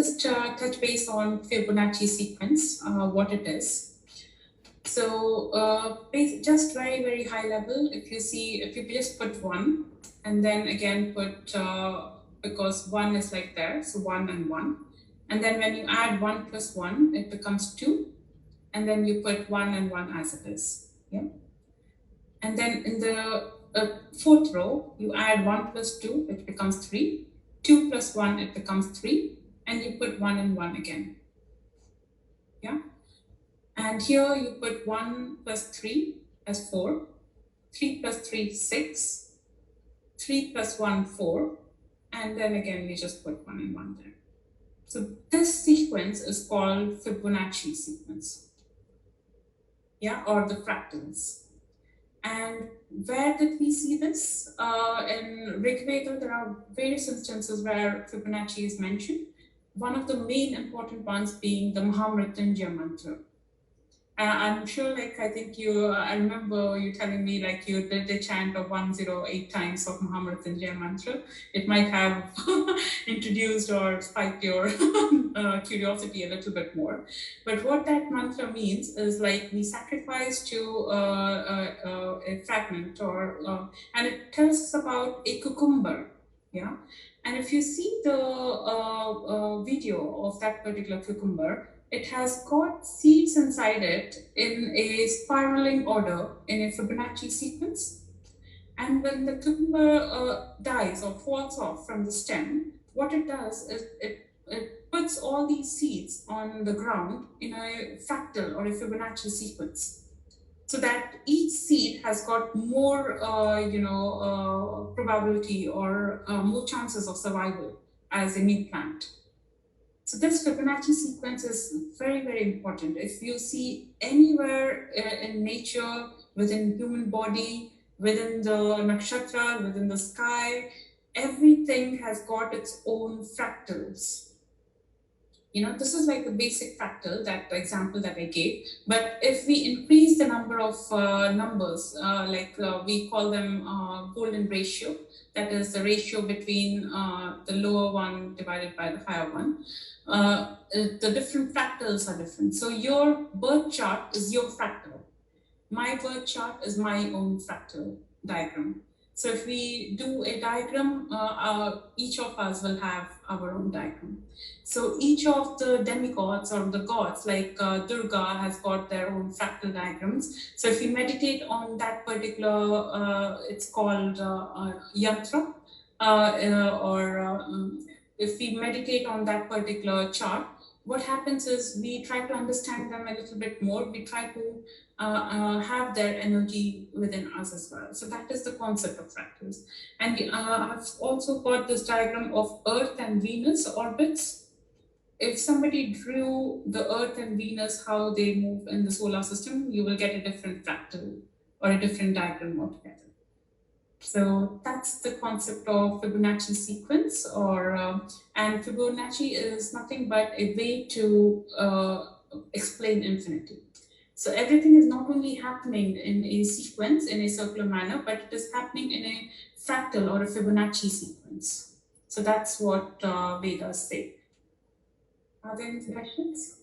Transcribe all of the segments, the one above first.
Just touch base on Fibonacci sequence, what it is. So just very, very high level, if you just put 1 and then again put, because 1 is like there, so 1 and 1. And then when you add 1 plus 1, it becomes 2. And then you put 1 and 1 as it is. Yeah. And then in the fourth row, you add 1 plus 2, it becomes 3. 2 plus 1, it becomes 3. And you put 1 and 1 again. Yeah. And here you put 1 plus 3 as 4. 3 plus 3, 6. 3 plus 1, 4. And then again, we just put 1 and 1 there. So this sequence is called Fibonacci sequence. Yeah, or the fractals. And where did we see this? In Rig Veda, there are various instances where Fibonacci is mentioned. One of the main important ones being the Mahamrityunjaya mantra. I'm sure, I think I remember you telling me you did the chant of 108 times of Mahamrityunjaya mantra. It might have introduced or spiked your curiosity a little bit more. But what that mantra means is we sacrifice to a fragment and it tells us about a cucumber. Yeah. And if you see the video of that particular cucumber, it has got seeds inside it in a spiraling order in a Fibonacci sequence. And when the cucumber dies or falls off from the stem, what it does is it puts all these seeds on the ground in a fractal or a Fibonacci sequence, so that each seed has got more, probability or more chances of survival as a new plant. So this Fibonacci sequence is very, very important. If you see anywhere in nature, within human body, within the nakshatra, within the sky, everything has got its own fractals. This is the basic fractal, that example that I gave. But if we increase the number of numbers, we call them golden ratio, that is the ratio between the lower one divided by the higher one, the different fractals are different. So your birth chart is your fractal. My birth chart is my own fractal diagram. So if we do a diagram, each of us will have our own diagram. So each of the demigods or the gods, like Durga, has got their own fractal diagrams. So if we meditate on that particular, it's called yantra, if we meditate on that particular chart, what happens is we try to understand them a little bit more. We try to have their energy within us as well. So that is the concept of fractals. And I've also got this diagram of Earth and Venus orbits. If somebody drew the Earth and Venus, how they move in the solar system, you will get a different fractal or a different diagram altogether. So that's the concept of Fibonacci sequence, and Fibonacci is nothing but a way to explain infinity. So everything is not only happening in a sequence, in a circular manner, but it is happening in a fractal or a Fibonacci sequence. So that's what Vedas say. Are there any questions?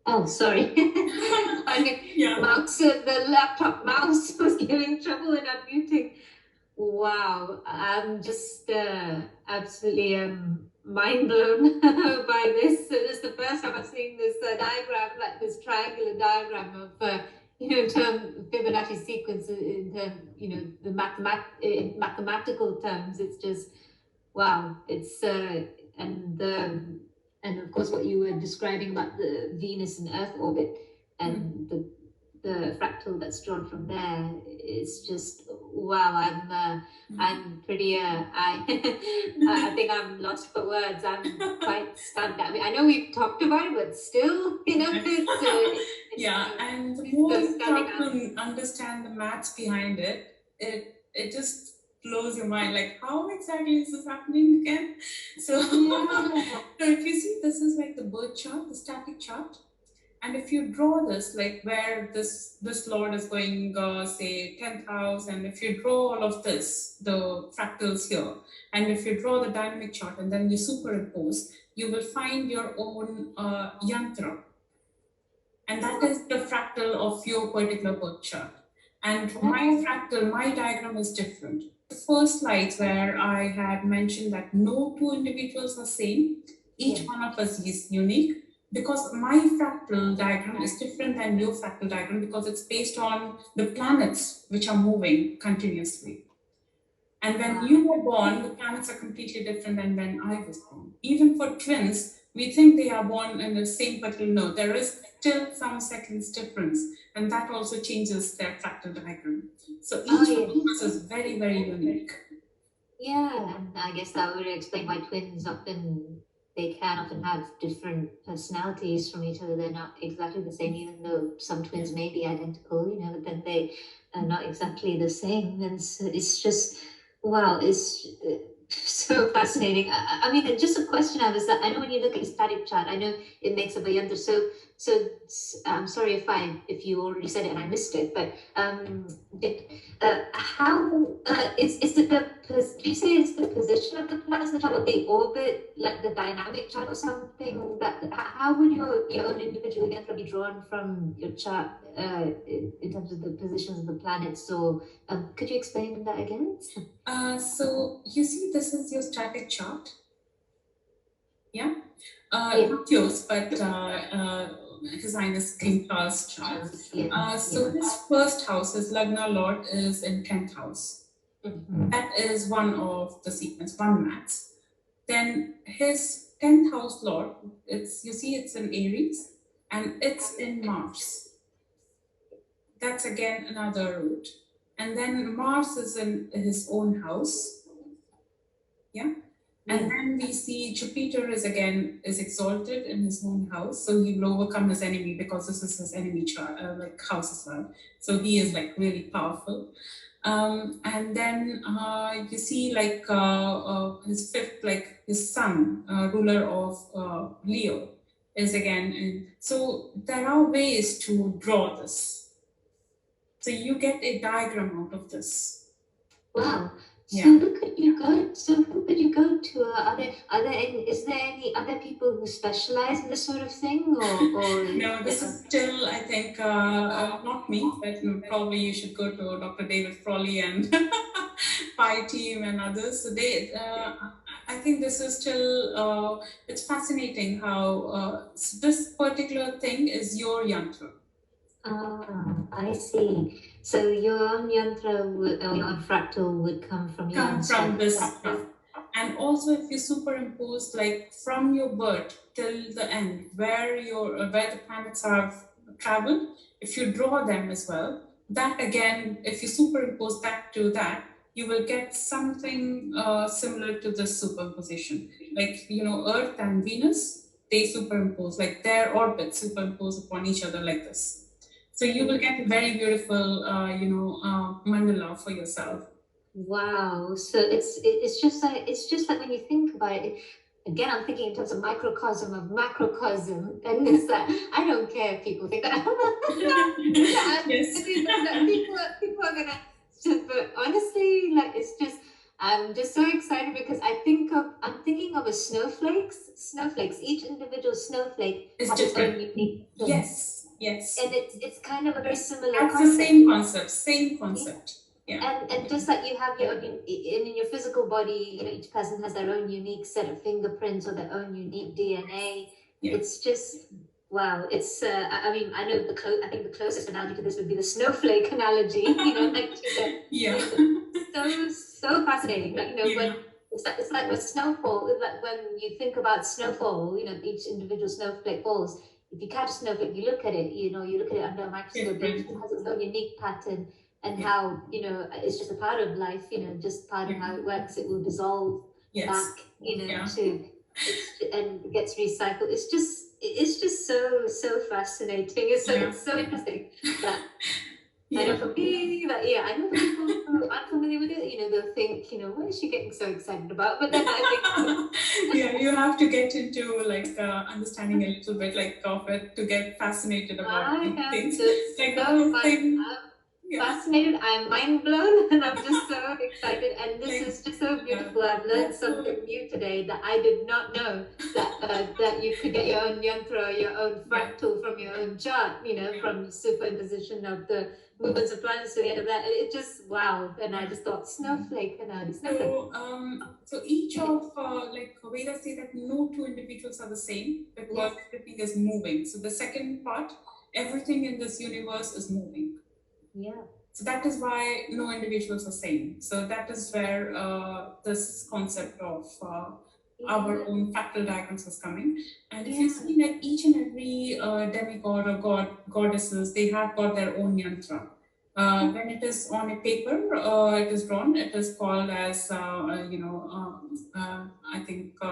Oh, sorry. Yeah. The laptop mouse was giving trouble in unmuting. Wow, I'm just absolutely mind blown by this. So this is the first time I've seen this diagram, this triangular diagram of, in terms of Fibonacci sequence, in terms, the in mathematical terms. It's just, wow. It's and of course what you were describing about the Venus and Earth orbit and the fractal that's drawn from there is just, wow. I'm pretty I think I'm lost for words. I'm quite stunned. I mean, I know we've talked about it, but still, it's yeah. And the more you start to understand the maths behind it, it just blows your mind, like how exactly is this happening again? So, Yeah. so if you see, this is like the birth chart, the static chart. And if you draw this, like where this lord is going, say 10th house, and if you draw all of this, the fractals here, and if you draw the dynamic chart and then you superimpose, you will find your own yantra, and that is the fractal of your particular birth chart. And my fractal, my diagram is different. The first slides where I had mentioned that no two individuals are same, each one of us is unique, because my fractal diagram is different than your fractal diagram because it's based on the planets which are moving continuously. And when you were born, the planets are completely different than when I was born. Even for twins, we think they are born in the same particular node. There is still some seconds difference, and that also changes their fractal diagram. So each one of us is very, very unique. Yeah, and I guess that would explain why twins can often have different personalities from each other. They're not exactly the same, even though some twins may be identical, but then they are not exactly the same. And so it's just, wow, it's so fascinating. I mean, just a question I was that I know when you look at a static chart, I know it makes up a yantra. So I'm sorry if you already said it and I missed it, but how is it do you say it's the position of the planets, the chart, or the orbit, like the dynamic chart or something? That how would your own individual yantra be drawn from your chart in terms of the positions of the planets? So could you explain that again? So you see, this is your static chart. Yeah. Not yours, but His Highness King Charles' chart. So his first house, his Lagna Lord, is in 10th house. That is one of the sequence, one max. Then his 10th house Lord, it's in Aries, and it's in Mars. That's again another root. And then Mars is in his own house. Yeah. And then we see Jupiter is exalted in his own house, so he will overcome his enemy because this is his enemy chart, like house as well. So he is like really powerful. And then you see like his fifth, like his son, ruler of Leo, is again in. So there are ways to draw this. So you get a diagram out of this. Wow. So who could you go? So who could you go to? Is there any other people who specialize in this sort of thing, or no? This is still, I think, not me, but probably you should go to Dr. David Frawley and Pi team and others. So they, I think this is still. It's fascinating how this particular thing is your yantra. I see. So your own yantra or your own fractal would come from this stuff. And also, if you superimpose, like from your birth till the end, where the planets have traveled, if you draw them as well, that again, if you superimpose that to that, you will get something similar to this superposition. Like Earth and Venus, they superimpose, like their orbits superimpose upon each other like this. So you will get a very beautiful, mandala for yourself. Wow! So it's just like when you think about it. Again, I'm thinking in terms of microcosm of macrocosm, and it's like I don't care if people think that. Yes. People are gonna. But honestly, like it's just. I'm just so excited because I'm thinking of a snowflakes. Each individual snowflake is has its own unique. Yes. And it's kind of a very similar. That's concept. The same concept. Yeah. And just like you have in your physical body, each person has their own unique set of fingerprints or their own unique DNA. Yeah. It's just wow. It's I mean I know I think the closest analogy to this would be the snowflake analogy. So fascinating. Like when it's like with snowfall. Like when you think about snowfall, each individual snowflake falls. If you catch a snowflake, you look at it. You look at it under a microscope. It has its own unique pattern. And how it's just a part of life, just part of how it works. It will dissolve back, to and it gets recycled. It's just so fascinating. It's so interesting. I know Yeah. for me, that yeah, I know the people who aren't familiar with it, they'll think, what is she getting so excited about? But then I think, Yeah, you have to get into like understanding a little bit like of it to get fascinated about I am things. just Like the so whole thing, I'm yeah, fascinated. I'm mind blown, and I'm just so excited. And this like is just so yeah, beautiful. I've learned that's something new today that I did not know that you could get your own yantra, your own yeah, fractal from your own chart. yeah, From superimposition of the movements of planets to the end of that. It just wow. And I yeah. just thought snowflake and snowflake. So each of like Vedas say that no two individuals are the same Yes. because everything is moving. So the second part, everything in this universe is moving. Yeah. So that is why no individuals are same. So that is where this concept of our Yeah. own fractal diagrams is coming. And if you Yeah. see that each and every demigod or goddesses, they have got their own yantra. When it is on a paper, it is drawn. It is called as I think